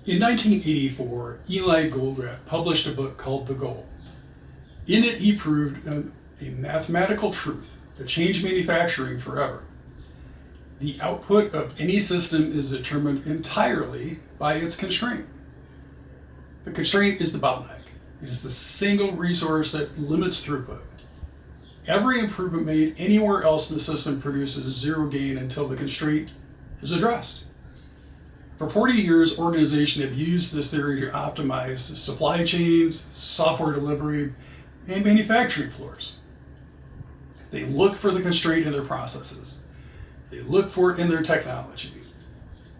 In 1984, Eliyahu Goldratt published a book called The Goal. In it, he proved a mathematical truth that changed manufacturing forever. The output of any system is determined entirely by its constraint. The constraint is the bottleneck. It is the single resource that limits throughput. Every improvement made anywhere else in the system produces zero gain until the constraint is addressed. For 40 years, organizations have used this theory to optimize supply chains, software delivery, and manufacturing floors. They look for the constraint in their processes. They look for it in their technology.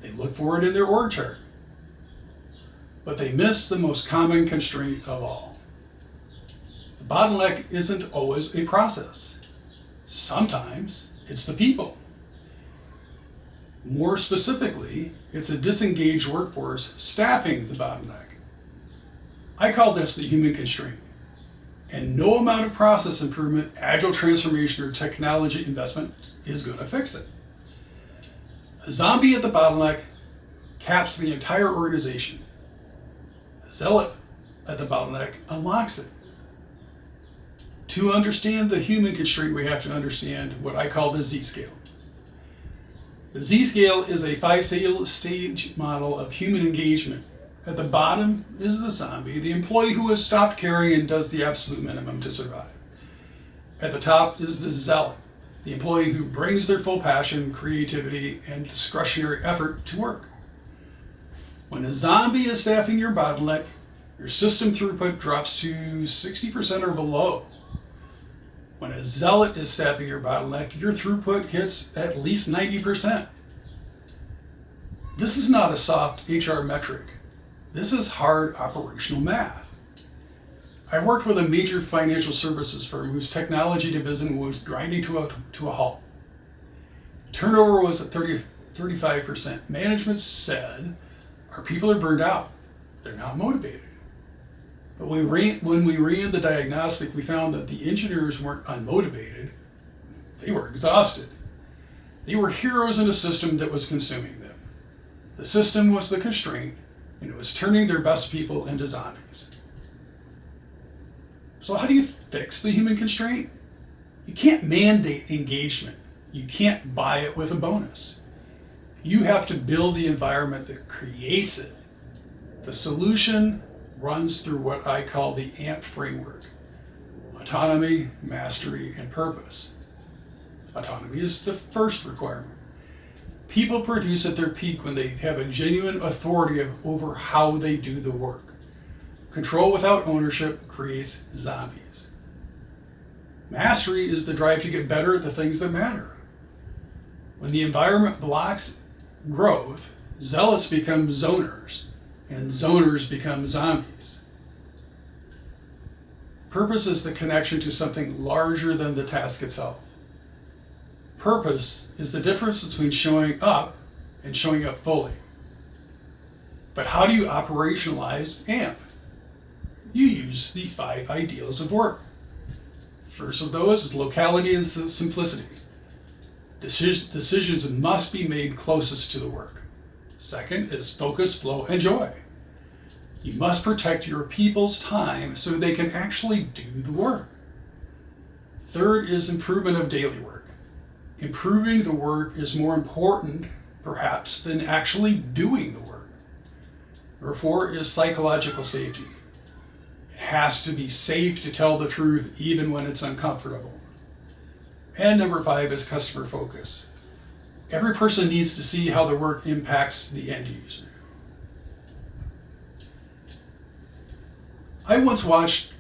They look for it in their org chart. But they miss the most common constraint of all. The bottleneck isn't always a process. Sometimes it's the people. More specifically, it's a disengaged workforce staffing the bottleneck. I call this the human constraint. And no amount of process improvement, agile transformation, or technology investment is going to fix it. A zombie at the bottleneck caps the entire organization. A zealot at the bottleneck unlocks it. To understand the human constraint, we have to understand what I call the Z-scale. The Z-scale is a 5-stage model of human engagement. At the bottom is the zombie, the employee who has stopped caring and does the absolute minimum to survive. At the top is the zealot, the employee who brings their full passion, creativity, and discretionary effort to work. When a zombie is staffing your bottleneck, your system throughput drops to 60% or below. When a zealot is staffing your bottleneck, your throughput hits at least 90%. This is not a soft HR metric. This is hard operational math. I worked with a major financial services firm whose technology division was grinding to a halt. Turnover was at 35%. Management said, our people are burned out. They're not motivated. But when we ran the diagnostic, we found that the engineers weren't unmotivated. They were exhausted. They were heroes in a system that was consuming them. The system was the constraint, and it was turning their best people into zombies. So how do you fix the human constraint? You can't mandate engagement. You can't buy it with a bonus. You have to build the environment that creates it. The solution runs through what I call the AMP framework: autonomy, mastery, and purpose. Autonomy is the first requirement. People produce at their peak when they have a genuine authority over how they do the work. Control without ownership creates zombies. Mastery is the drive to get better at the things that matter. When the environment blocks growth, zealots become zoners, and zoners become zombies. Purpose is the connection to something larger than the task itself. Purpose is the difference between showing up and showing up fully. But how do you operationalize AMP? You use the 5 ideals of work. First of those is locality and simplicity. Decisions must be made closest to the work. Second is focus, flow, and joy. You must protect your people's time so they can actually do the work. Third is improvement of daily work. Improving the work is more important, perhaps, than actually doing the work. Number 4 is psychological safety. It has to be safe to tell the truth even when it's uncomfortable. And number 5 is customer focus. Every person needs to see how the work impacts the end user. I once watched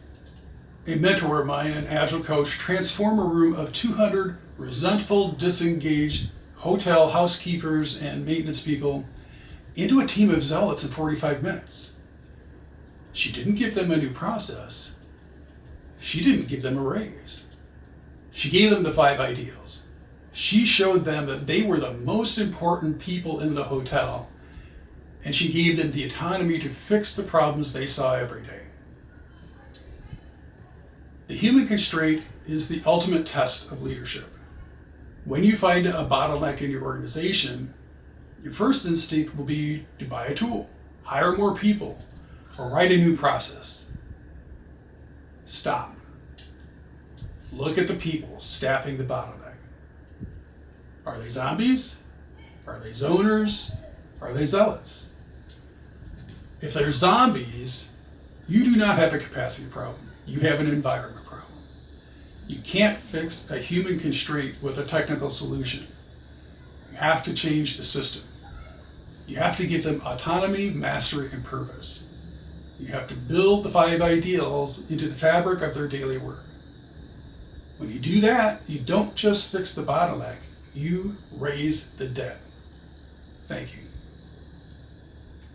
a mentor of mine, an agile coach, transform a room of 200 resentful, disengaged hotel housekeepers and maintenance people into a team of zealots in 45 minutes. She didn't give them a new process. She didn't give them a raise. She gave them the 5 ideals. She showed them that they were the most important people in the hotel, and she gave them the autonomy to fix the problems they saw every day. The human constraint is the ultimate test of leadership. When you find a bottleneck in your organization, your first instinct will be to buy a tool. hire more people, or write a new process. Stop. Look at the people staffing the bottleneck. Are they zombies? Are they zoners? Are they zealots? If they're zombies, you do not have a capacity problem. You have an environment problem. You can't fix a human constraint with a technical solution. You have to change the system. You have to give them autonomy, mastery, and purpose. You have to build the 5 ideals into the fabric of their daily work. When you do that, you don't just fix the bottleneck, you raise the dead. Thank you.